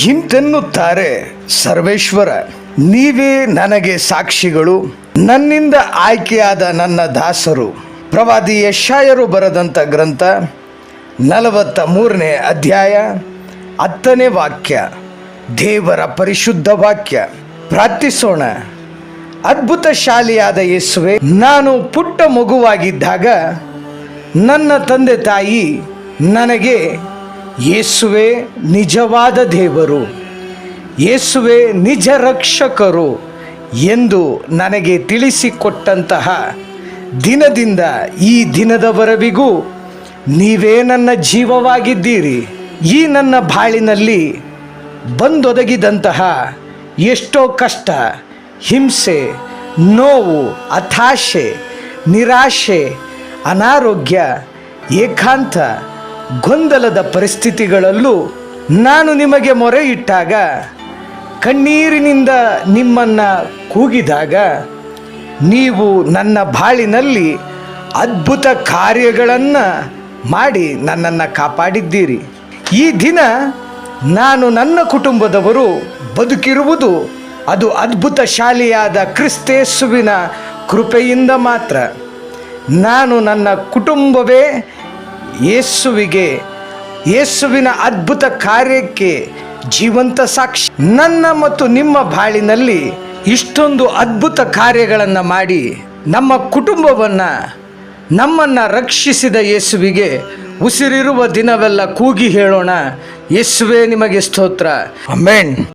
ಇಂತೆನ್ನುತ್ತಾರೆ ಸರ್ವೇಶ್ವರ, ನೀವೇ ನನಗೆ ಸಾಕ್ಷಿಗಳು, ನನ್ನಿಂದ ಆಯ್ಕೆಯಾದ ನನ್ನ ದಾಸರು. ಪ್ರವಾದಿ ಯೆಶಾಯರು ಬರೆದಂಥ ಗ್ರಂಥ 43ನೇ ಅಧ್ಯಾಯ 10ನೇ ವಾಕ್ಯ, ದೇವರ ಪರಿಶುದ್ಧ ವಾಕ್ಯ. ಪ್ರಾರ್ಥಿಸೋಣ. ಅದ್ಭುತ ಶಾಲಿಯಾದ ಯೇಸುವೆ, ನಾನು ಪುಟ್ಟ ಮಗುವಾಗಿದ್ದಾಗ ನನ್ನ ತಂದೆ ತಾಯಿ ನನಗೆ ಯೇಸುವೆ ನಿಜವಾದ ದೇವರು, ಯೇಸುವೆ ನಿಜ ರಕ್ಷಕರು ಎಂದು ನನಗೆ ತಿಳಿಸಿಕೊಟ್ಟಂತಹ ದಿನದಿಂದ ಈ ದಿನದವರೆವಿಗೂ ನೀವೇ ನನ್ನ ಜೀವವಾಗಿದ್ದೀರಿ. ಈ ನನ್ನ ಬಾಳಿನಲ್ಲಿ ಬಂದೊದಗಿದಂತಹ ಎಷ್ಟೋ ಕಷ್ಟ, ಹಿಂಸೆ, ನೋವು, ಹತಾಶೆ, ನಿರಾಶೆ, ಅನಾರೋಗ್ಯ, ಏಕಾಂತ, ಗೊಂದಲದ ಪರಿಸ್ಥಿತಿಗಳಲ್ಲೂ ನಾನು ನಿಮಗೆ ಮೊರೆ ಇಟ್ಟಾಗ, ಕಣ್ಣೀರಿನಿಂದ ನಿಮ್ಮನ್ನು ಕೂಗಿದಾಗ ನೀವು ನನ್ನ ಬಾಳಿನಲ್ಲಿ ಅದ್ಭುತ ಕಾರ್ಯಗಳನ್ನು ಮಾಡಿ ನನ್ನನ್ನು ಕಾಪಾಡಿದ್ದೀರಿ. ಈ ದಿನ ನಾನು ನನ್ನ ಕುಟುಂಬದವರು ಬದುಕಿರುವುದು ಅದು ಅದ್ಭುತ ಶಾಲಿಯಾದ ಕ್ರಿಸ್ತೇಸುವಿನ ಕೃಪೆಯಿಂದ ಮಾತ್ರ. ನಾನು ನನ್ನ ಕುಟುಂಬವೇ ಯೇಸುವಿನ ಅದ್ಭುತ ಕಾರ್ಯಕ್ಕೆ ಜೀವಂತ ಸಾಕ್ಷಿ. ನನ್ನ ಮತ್ತು ನಿಮ್ಮ ಬಾಳಿನಲ್ಲಿ ಇಷ್ಟೊಂದು ಅದ್ಭುತ ಕಾರ್ಯಗಳನ್ನು ಮಾಡಿ ನಮ್ಮ ಕುಟುಂಬವನ್ನು, ನಮ್ಮನ್ನು ರಕ್ಷಿಸಿದ ಯೇಸುವಿಗೆ ಉಸಿರಿರುವ ದಿನವೆಲ್ಲ ಕೂಗಿ ಹೇಳೋಣ, ಯೇಸುವೇ ನಿಮಗೆ ಸ್ತೋತ್ರ. ಆಮೆನ್.